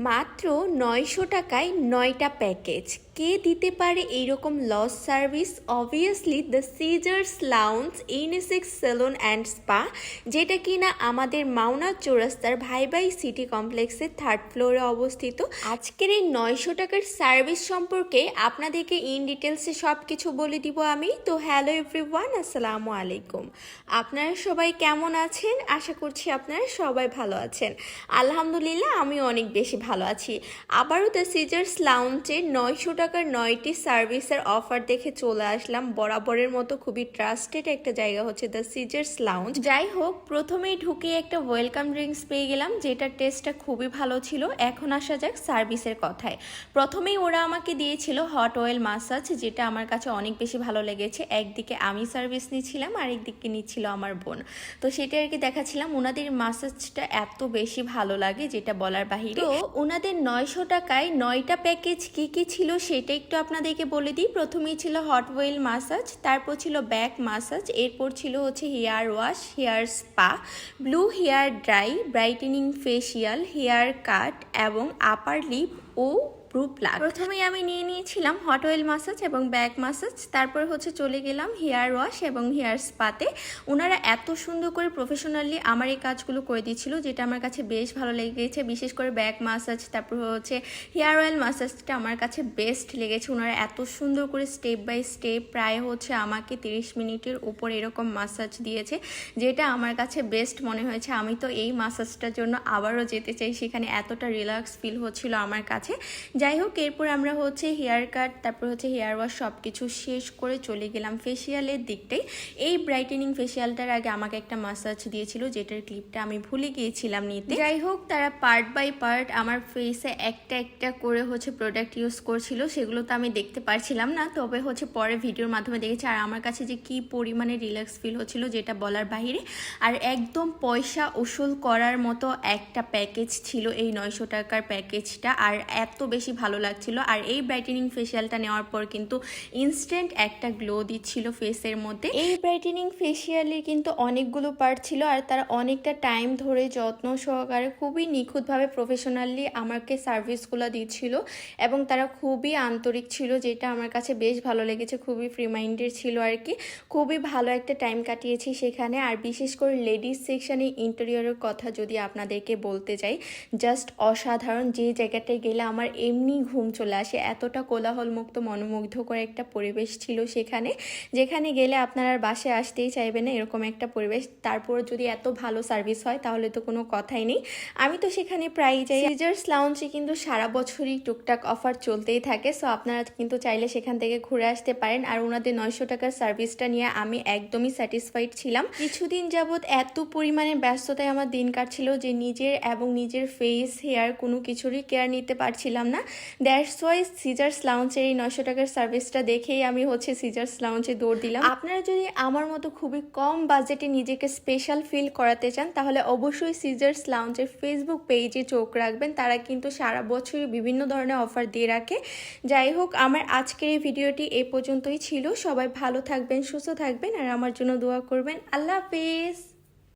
মাত্র ৯০০ টাকায় ৯টা প্যাকেজ। কে দিতে পারে এইরকম loss service? Obviously the scissors lounge unisex salon and spa, যেটা কিনা আমাদের মাওনা চৌরাস্তার ভাই সিটি কমপ্লেক্সের 3rd ফ্লোরে অবস্থিত। আজকের এই ৯০০ টাকার সার্ভিস সম্পর্কে আপনাদেরকে ইন ডিটেলসে সব কিছু বলে দিব আমি। তো হ্যালো এভরিওয়ান, আসসালামু আলাইকুম। আপনারা সবাই কেমন আছেন? আশা করছি আপনারা সবাই ভালো আছেন। আলহামদুলিল্লাহ, আমি অনেক বেশি ভালো আছি। আবারও দ্য সিজার্স লাউঞ্জে ৯০০ টাকার 9টি সার্ভিসের অফার দেখে চলে আসলাম। বরাবরের মতো খুবই ট্রাস্টেড একটা জায়গা হচ্ছে দ্য সিজার্স লাউঞ্জ। যাই হোক, প্রথমেই ঢুকে একটা ওয়েলকাম ড্রিঙ্কস পেয়ে গেলাম, যেটার টেস্টটা খুবই ভালো ছিল। এখন আসা যাক সার্ভিসের কথায়। প্রথমেই ওরা আমাকে দিয়েছিল হট অয়েল মাসাজ, যেটা আমার কাছে অনেক বেশি ভালো লেগেছে। একদিকে আমি সার্ভিস নিচ্ছিলাম আর একদিকে নিচ্ছিল আমার বোন। তো সেটা আর কি দেখাচ্ছিলাম। ওনাদের মাসাজটা এত বেশি ভালো লাগে যেটা বলার বাহিরে। তো ওনাদের ৯০০ টাকায় 9টা প্যাকেজ কি কি ছিল সেটা একটু আপনাদেরকে বলে দিই। প্রথমেই ছিল হট অয়েল মাসাজ, তারপর ছিল ব্যাক মাসাজ, এরপর ছিল হচ্ছে hair wash, hair spa, blow hair dry, brightening facial, hair cut এবং আপার লিপ ও ব্রু প্লাগ। প্রথমেই আমি নিয়ে নিয়েছিলাম হট অয়েল মাসাজ এবং ব্যাক মাসাজ, তারপর হচ্ছে চলে গেলাম হেয়ার ওয়াশ এবং হেয়ার স্পাতে। ওনারা এত সুন্দর করে প্রফেশনালি আমার এই কাজগুলো করে দিচ্ছিল, যেটা আমার কাছে বেশ ভালো লেগেছে। বিশেষ করে ব্যাক মাসাজ, তারপর হচ্ছে হেয়ার অয়েল মাসাজটা আমার কাছে বেস্ট লেগেছে। ওনারা এত সুন্দর করে স্টেপ বাই স্টেপ প্রায় হচ্ছে আমাকে 30 মিনিটের উপর এরকম মাসাজ দিয়েছে, যেটা আমার কাছে বেস্ট মনে হয়েছে। আমি তো এই মাসাজটার জন্য আবারও যেতে চাই, সেখানে এতটা রিল্যাক্স ফিল হচ্ছিল আমার কাছে। যাই হোক, এরপর আমরা হচ্ছে হেয়ার কাট, তারপর হচ্ছে হেয়ার ওয়াশ সব কিছু শেষ করে চলে গেলাম ফেসিয়ালের দিকটাই। এই ব্রাইটেনিং ফেসিয়ালটার আগে আমাকে একটা মাসাজ দিয়েছিল, যেটার ক্লিপটা আমি ভুলে গিয়েছিলাম নিতে। যাই হোক, তারা পার্ট বাই পার্ট আমার ফেসে একটা একটা করে হচ্ছে প্রোডাক্ট ইউজ করছিল, সেগুলো তো আমি দেখতে পারছিলাম না, তবে হচ্ছে পরে ভিডিওর মাধ্যমে দেখেছি। আর আমার কাছে যে কি পরিমাণে রিল্যাক্স ফিল হচ্ছিল যেটা বলার বাহিরে। আর একদম পয়সা উসুল করার মতো একটা প্যাকেজ ছিল এই ৯০০ টাকার প্যাকেজটা, আর এত বেশি ভালো লাগছিল। আর এই ব্রাইটেনিং ফেসিয়ালটা নেওয়ার পর কিন্তু ইনস্ট্যান্ট একটা গ্লো দিচ্ছিল ফেসের মধ্যে। এই ব্রাইটেনিং ফেসিয়ালে কিন্তু অনেকগুলো পার্ট ছিল, আর তারা অনেকটা টাইম ধরে যত্ন সহকারে খুবই নিখুঁতভাবে প্রফেশনালি আমাকে সার্ভিসগুলো দিচ্ছিল, এবং তারা খুবই আন্তরিক ছিল, যেটা আমার কাছে বেশ ভালো লেগেছে। খুবই ফ্রি মাইন্ডেড ছিল আর কি। খুবই ভালো একটা টাইম কাটিয়েছি সেখানে। আর বিশেষ করে লেডিস সেকশনে ইন্টেরিয়রের কথা যদি আপনাদেরকে বলতে চাই, জাস্ট অসাধারণ। যে জায়গাটায় গেলে আমার এমনি ঘুম চলে আসে, এতটা কোলাহলমুক্ত মনোমুগ্ধকর একটা পরিবেশ ছিল সেখানে, যেখানে গেলে আপনারা আর বাসায় আসতেই চাইবেন না, এরকম একটা পরিবেশ। তারপর যদি এত ভালো সার্ভিস হয় তাহলে তো কোনো কথাই নেই। আমি তো সেখানে প্রায়ই যাই। সিজার্স লাউঞ্জে কিন্তু সারা বছরই টুকটাক অফার চলতেই থাকে, সো আপনারা কিন্তু চাইলে সেখান থেকে ঘুরে আসতে পারেন। আর ওনাদের ৯০০ টাকার সার্ভিসটা নিয়ে আমি একদমই স্যাটিসফাইড ছিলাম। কিছুদিন যাবৎ এত পরিমাণে ব্যস্ততায় আমার দিন কাটছিল যে নিজের এবং নিজের ফেস, হেয়ার কোনো কিছুরই কেয়ার নিতে পারছিলাম না। দ্যাটস ওয়াই সিজার্স লাউঞ্জের এই ৯০০ টাকার সার্ভিসটা দেখেই আমি হচ্ছে সিজার্স লাউঞ্জে দৌড় দিলাম। আপনারা যদি আমার মতো খুবই কম বাজেটে নিজেকে স্পেশাল ফিল করাতে চান, তাহলে অবশ্যই সিজার্স লাউঞ্জের ফেসবুক পেজে চোখ রাখবেন। তারা কিন্তু সারা বছরই বিভিন্ন ধরনের অফার দিয়ে রাখে। যাই হোক, আমার আজকের এই ভিডিওটি এ পর্যন্তই ছিল। সবাই ভালো থাকবেন, সুস্থ থাকবেন, আর আমার জন্য দোয়া করবেন। আল্লাহ হাফেজ।